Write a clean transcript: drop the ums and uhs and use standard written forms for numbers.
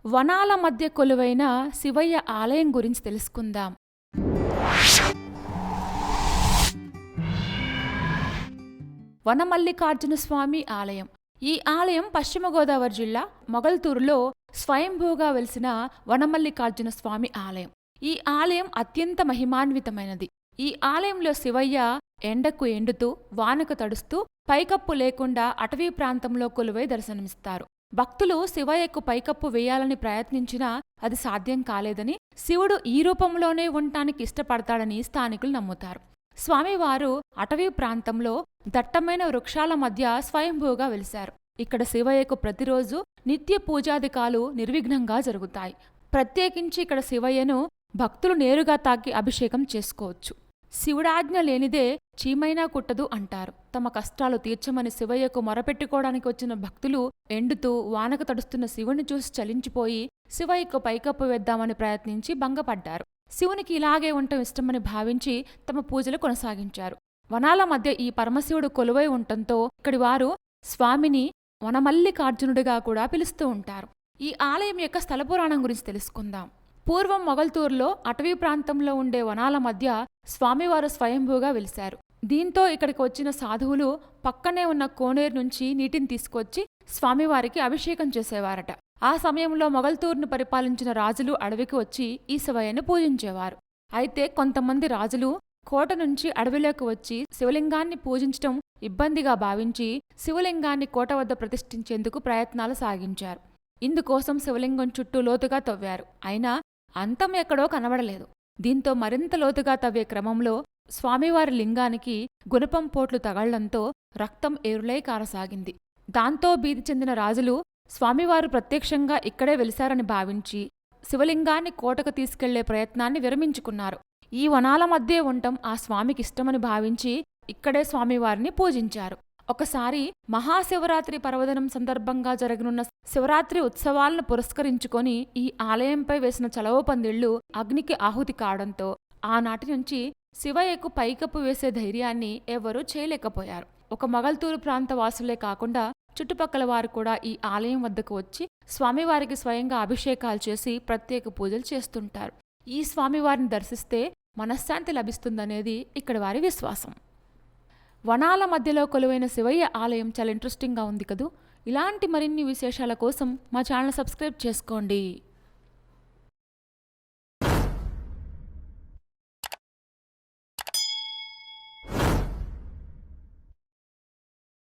వనాల మధ్య కొలువైన శివయ్య ఆలయం గురించి తెలుసుకుందాం. వనమల్లికార్జున స్వామి ఆలయం. ఈ ఆలయం పశ్చిమ గోదావరి జిల్లా మొగల్తూరులో స్వయంభూగా వెలిసిన వనమల్లికార్జున స్వామి ఆలయం. ఈ ఆలయం అత్యంత మహిమాన్వితమైనది. ఈ ఆలయంలో శివయ్య ఎండకు ఎండుతూ వానకు తడుస్తూ పైకప్పు లేకుండా అటవీ ప్రాంతంలో కొలువై దర్శనమిస్తారు. భక్తులు శివయ్యకు పైకప్పు వేయాలని ప్రయత్నించినా అది సాధ్యం కాలేదని, శివుడు ఈ రూపంలోనే ఉండటానికి ఇష్టపడతాడని స్థానికులు నమ్ముతారు. స్వామివారు అటవీ ప్రాంతంలో దట్టమైన వృక్షాల మధ్య స్వయంభూగా వెలిశారు. ఇక్కడ శివయ్యకు ప్రతిరోజు నిత్య పూజాదికాలు నిర్విఘ్నంగా జరుగుతాయి. ప్రత్యేకించి ఇక్కడ శివయ్యను భక్తులు నేరుగా తాకి అభిషేకం చేసుకోవచ్చు. శివుడాజ్ఞ లేనిదే చీమైనా కుట్టదు అంటారు. తమ కష్టాలు తీర్చమని శివయ్యకు మొరపెట్టుకోవడానికి వచ్చిన భక్తులు ఎండుతూ వానకు తడుస్తున్న శివుని చూసి చలించిపోయి శివయ్యకు పైకప్పు వేద్దామని ప్రయత్నించి భంగపడ్డారు. శివునికి ఇలాగే ఉండటం ఇష్టమని భావించి తమ పూజలు కొనసాగించారు. వనాల మధ్య ఈ పరమశివుడు కొలువై ఉండటంతో ఇక్కడి వారు స్వామిని వనమల్లికార్జునుడిగా కూడా పిలుస్తూ ఉంటారు. ఈ ఆలయం యొక్క స్థలపురాణం గురించి తెలుసుకుందాం. పూర్వం మొగల్తూరులో అటవీ ప్రాంతంలో ఉండే వనాల మధ్య స్వామివారు స్వయంభూగా వెలిశారు. దీంతో ఇక్కడికి వచ్చిన సాధువులు పక్కనే ఉన్న కోనేరు నుంచి నీటిని తీసుకొచ్చి స్వామివారికి అభిషేకం చేసేవారట. ఆ సమయంలో మొగల్తూరును పరిపాలించిన రాజులు అడవికి వచ్చి ఈ శివయ్యను పూజించేవారు. అయితే కొంతమంది రాజులు కోట నుంచి అడవిలోకి వచ్చి శివలింగాన్ని పూజించటం ఇబ్బందిగా భావించి శివలింగాన్ని కోట వద్ద ప్రతిష్ఠించేందుకు ప్రయత్నాలు సాగించారు. ఇందుకోసం శివలింగం చుట్టూ లోతుగా తవ్వారు. అయినా అంతం ఎక్కడో కనబడలేదు. దీంతో మరింత లోతుగా తవ్వే క్రమంలో స్వామివారి లింగానికి గుణపం పోట్లు తగళ్లంతో రక్తం ఏరులై కారసాగింది. దాంతో భీతి చెందిన రాజులు స్వామివారు ప్రత్యక్షంగా ఇక్కడే వెలిశారని భావించి శివలింగాన్ని కోటకు తీసుకెళ్లే ప్రయత్నాన్ని విరమించుకున్నారు. ఈ వనాల మధ్యే ఉండటం ఆ స్వామికిష్టమని భావించి ఇక్కడే స్వామివారిని పూజించారు. ఒకసారి మహాశివరాత్రి పర్వదినం సందర్భంగా జరగనున్న శివరాత్రి ఉత్సవాలను పురస్కరించుకొని ఈ ఆలయంపై వేసిన చలవ పందిళ్లు అగ్నికి ఆహుతి కావడంతో ఆనాటి నుంచి శివయ్యకు పైకప్పు వేసే ధైర్యాన్ని ఎవరూ చేయలేకపోయారు. ఒక మొగల్తూరు ప్రాంత వాసులే కాకుండా చుట్టుపక్కల వారు కూడా ఈ ఆలయం వద్దకు వచ్చి స్వామివారికి స్వయంగా అభిషేకాలు చేసి ప్రత్యేక పూజలు చేస్తుంటారు. ఈ స్వామివారిని దర్శిస్తే మనశ్శాంతి లభిస్తుందనేది ఇక్కడి వారి విశ్వాసం. వనాల మధ్యలో కొలువైన శివయ్య ఆలయం చాలా ఇంట్రెస్టింగ్గా ఉంది కదూ. ఇలాంటి మరిన్ని విశేషాల కోసం మా ఛానల్ సబ్స్క్రైబ్ చేసుకోండి.